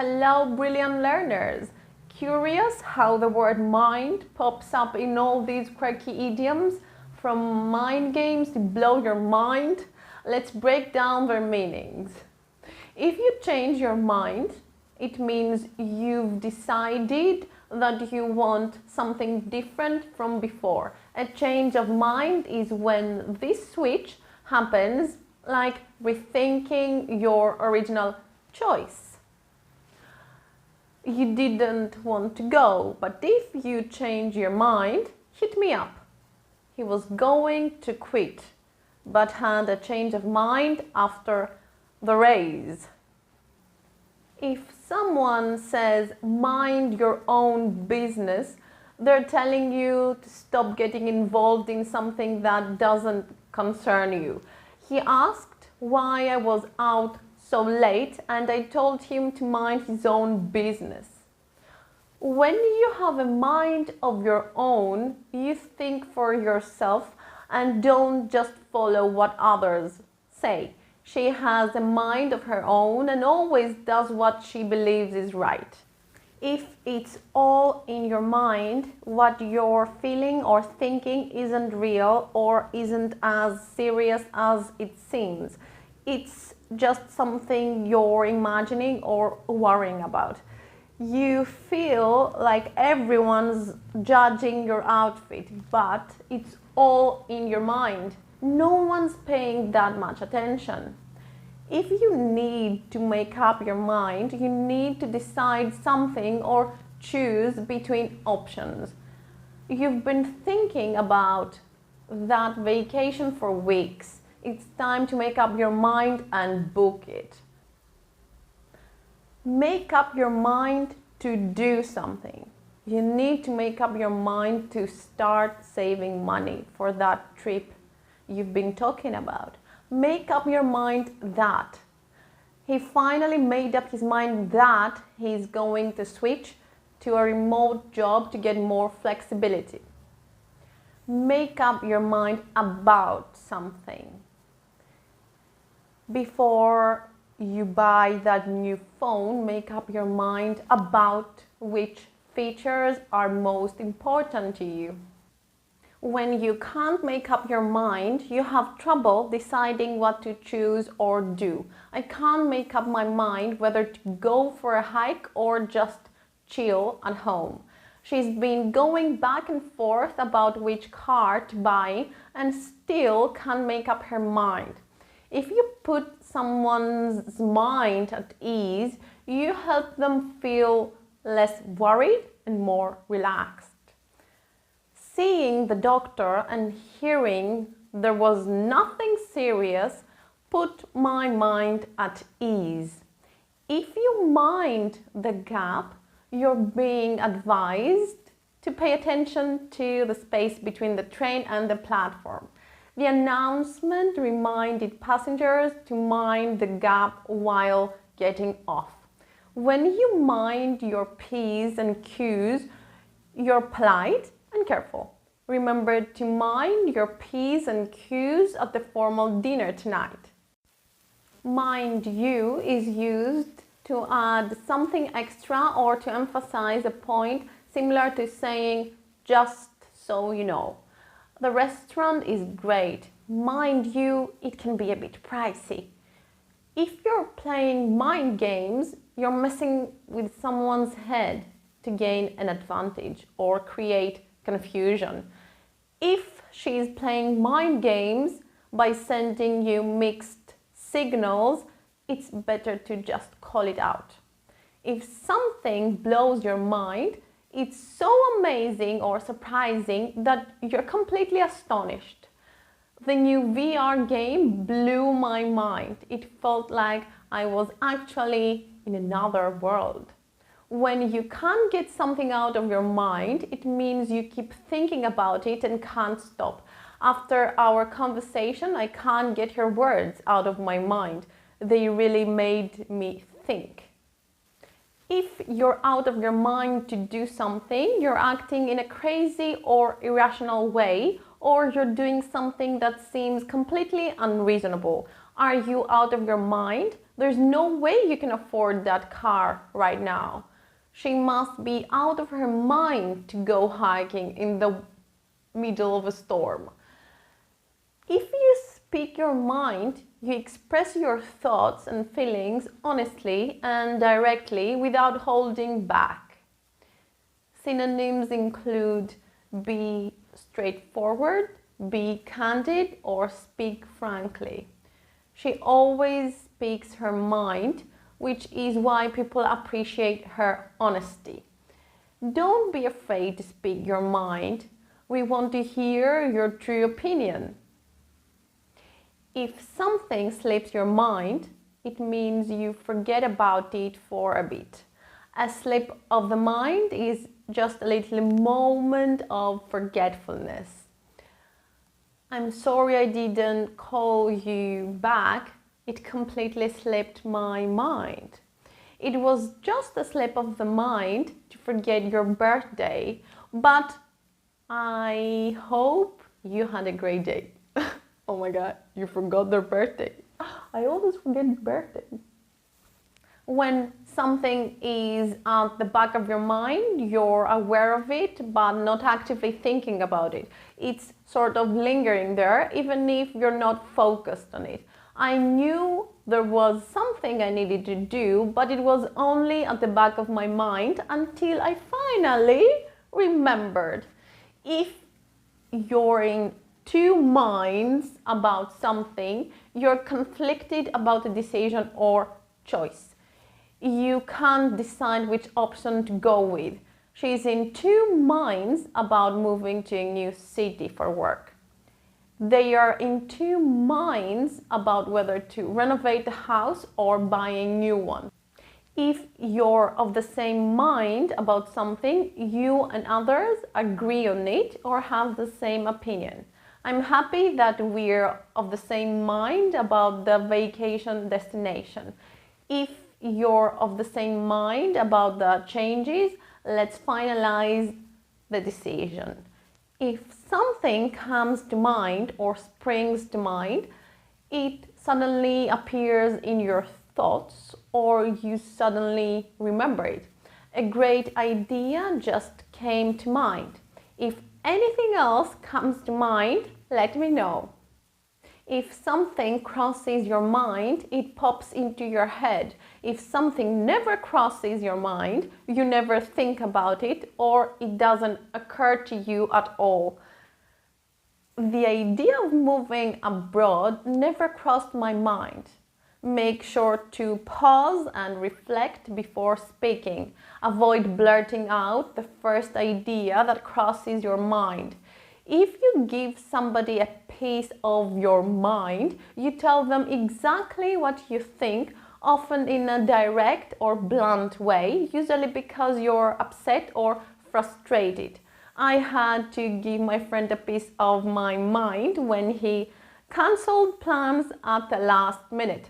Hello, brilliant learners! Curious how the word mind pops up in all these quirky idioms? From mind games to blow your mind? Let's break down their meanings. If you change your mind, it means you've decided that you want something different from before. A change of mind is when this switch happens, like rethinking your original choice. You didn't want to go, but if you change your mind, hit me up. He was going to quit, but had a change of mind after the race. If someone says, mind your own business, they're telling you to stop getting involved in something that doesn't concern you. He asked why I was out so late, and I told him to mind his own business. When you have a mind of your own, you think for yourself and don't just follow what others say. She has a mind of her own and always does what she believes is right. If it's all in your mind, what you're feeling or thinking isn't real or isn't as serious as it seems. It's just something you're imagining or worrying about. You feel like everyone's judging your outfit, but it's all in your mind. No one's paying that much attention. If you need to make up your mind, you need to decide something or choose between options. You've been thinking about that vacation for weeks. It's time to make up your mind and book it. Make up your mind to do something. You need to make up your mind to start saving money for that trip you've been talking about. Make up your mind that. He finally made up his mind that he's going to switch to a remote job to get more flexibility. Make up your mind about something. Before you buy that new phone, make up your mind about which features are most important to you. When you can't make up your mind, you have trouble deciding what to choose or do. I can't make up my mind whether to go for a hike or just chill at home. She's been going back and forth about which car to buy and still can't make up her mind. If you put someone's mind at ease, you help them feel less worried and more relaxed. Seeing the doctor and hearing there was nothing serious put my mind at ease. If you mind the gap, you're being advised to pay attention to the space between the train and the platform. The announcement reminded passengers to mind the gap while getting off. When you mind your P's and Q's, you're polite and careful. Remember to mind your P's and Q's at the formal dinner tonight. Mind you is used to add something extra or to emphasize a point, similar to saying, just so you know. The restaurant is great. Mind you, it can be a bit pricey. If you're playing mind games, you're messing with someone's head to gain an advantage or create confusion. If she's playing mind games by sending you mixed signals, it's better to just call it out. If something blows your mind, it's so amazing or surprising that you're completely astonished. The new VR game blew my mind. It felt like I was actually in another world. When you can't get something out of your mind, it means you keep thinking about it and can't stop. After our conversation, I can't get her words out of my mind. They really made me think. If you're out of your mind to do something, you're acting in a crazy or irrational way, or you're doing something that seems completely unreasonable. Are you out of your mind? There's no way you can afford that car right now. She must be out of her mind to go hiking in the middle of a storm. If you speak your mind, you express your thoughts and feelings honestly and directly without holding back. Synonyms include be straightforward, be candid, or speak frankly. She always speaks her mind, which is why people appreciate her honesty. Don't be afraid to speak your mind. We want to hear your true opinion. If something slips your mind, it means you forget about it for a bit. A slip of the mind is just a little moment of forgetfulness. I'm sorry I didn't call you back. It completely slipped my mind. It was just a slip of the mind to forget your birthday, but I hope you had a great day. Oh my God, you forgot their birthday. I always forget birthday. When something is at the back of your mind, you're aware of it, but not actively thinking about it. It's sort of lingering there, even if you're not focused on it. I knew there was something I needed to do, but it was only at the back of my mind until I finally remembered. If you're in two minds about something, you're conflicted about a decision or choice. You can't decide which option to go with. She's in two minds about moving to a new city for work. They are in two minds about whether to renovate the house or buy a new one. If you're of the same mind about something, you and others agree on it or have the same opinion. I'm happy that we're of the same mind about the vacation destination. If you're of the same mind about the changes, let's finalize the decision. If something comes to mind or springs to mind, it suddenly appears in your thoughts or you suddenly remember it. A great idea just came to mind. If anything else comes to mind, let me know. If something crosses your mind, it pops into your head. If something never crosses your mind, you never think about it or it doesn't occur to you at all. The idea of moving abroad never crossed my mind. Make sure to pause and reflect before speaking. Avoid blurting out the first idea that crosses your mind. If you give somebody a piece of your mind, you tell them exactly what you think, often in a direct or blunt way, usually because you're upset or frustrated. I had to give my friend a piece of my mind when he cancelled plans at the last minute.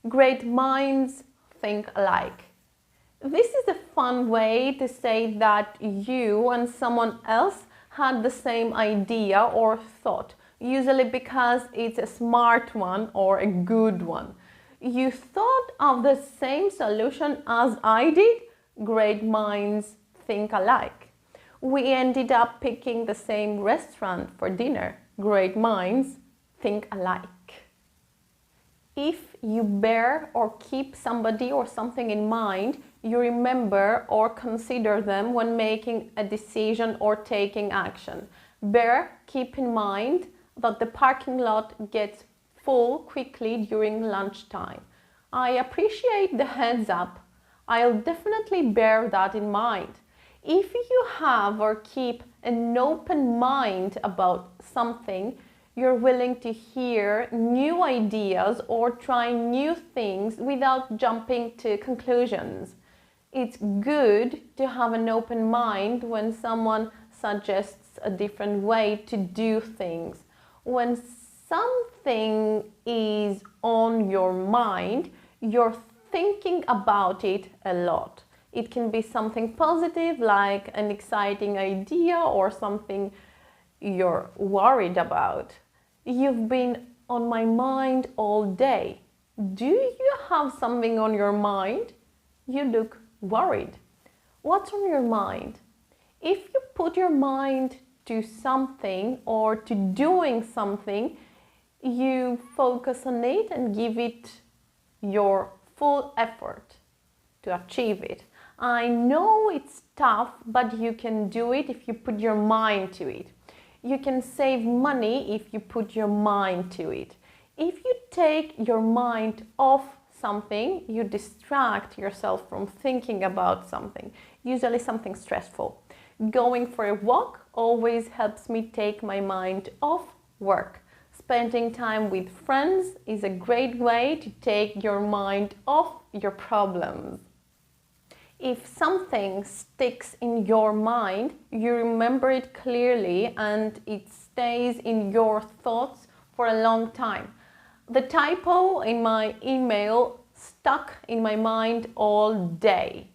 Great minds think alike. This is a fun way to say that you and someone else had the same idea or thought, usually because it's a smart one or a good one. You thought of the same solution as I did. Great minds think alike. We ended up picking the same restaurant for dinner. Great minds think alike. If you bear or keep somebody or something in mind, you remember or consider them when making a decision or taking action. Keep in mind that the parking lot gets full quickly during lunchtime. I appreciate the heads up. I'll definitely bear that in mind. If you have or keep an open mind about something, you're willing to hear new ideas or try new things without jumping to conclusions. It's good to have an open mind when someone suggests a different way to do things. When something is on your mind, you're thinking about it a lot. It can be something positive like an exciting idea or something you're worried about. You've been on my mind all day. Do you have something on your mind? You look worried. What's on your mind? If you put your mind to something or to doing something, you focus on it and give it your full effort to achieve it. I know it's tough, but you can do it if you put your mind to it. You can save money if you put your mind to it. If you take your mind off something, you distract yourself from thinking about something, usually something stressful. Going for a walk always helps me take my mind off work. Spending time with friends is a great way to take your mind off your problems. If something sticks in your mind, you remember it clearly and it stays in your thoughts for a long time. The typo in my email stuck in my mind all day.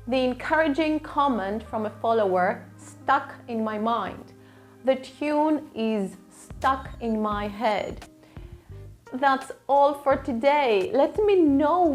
The encouraging comment from a follower stuck in my mind. The tune is stuck in my head. That's all for today. Let me know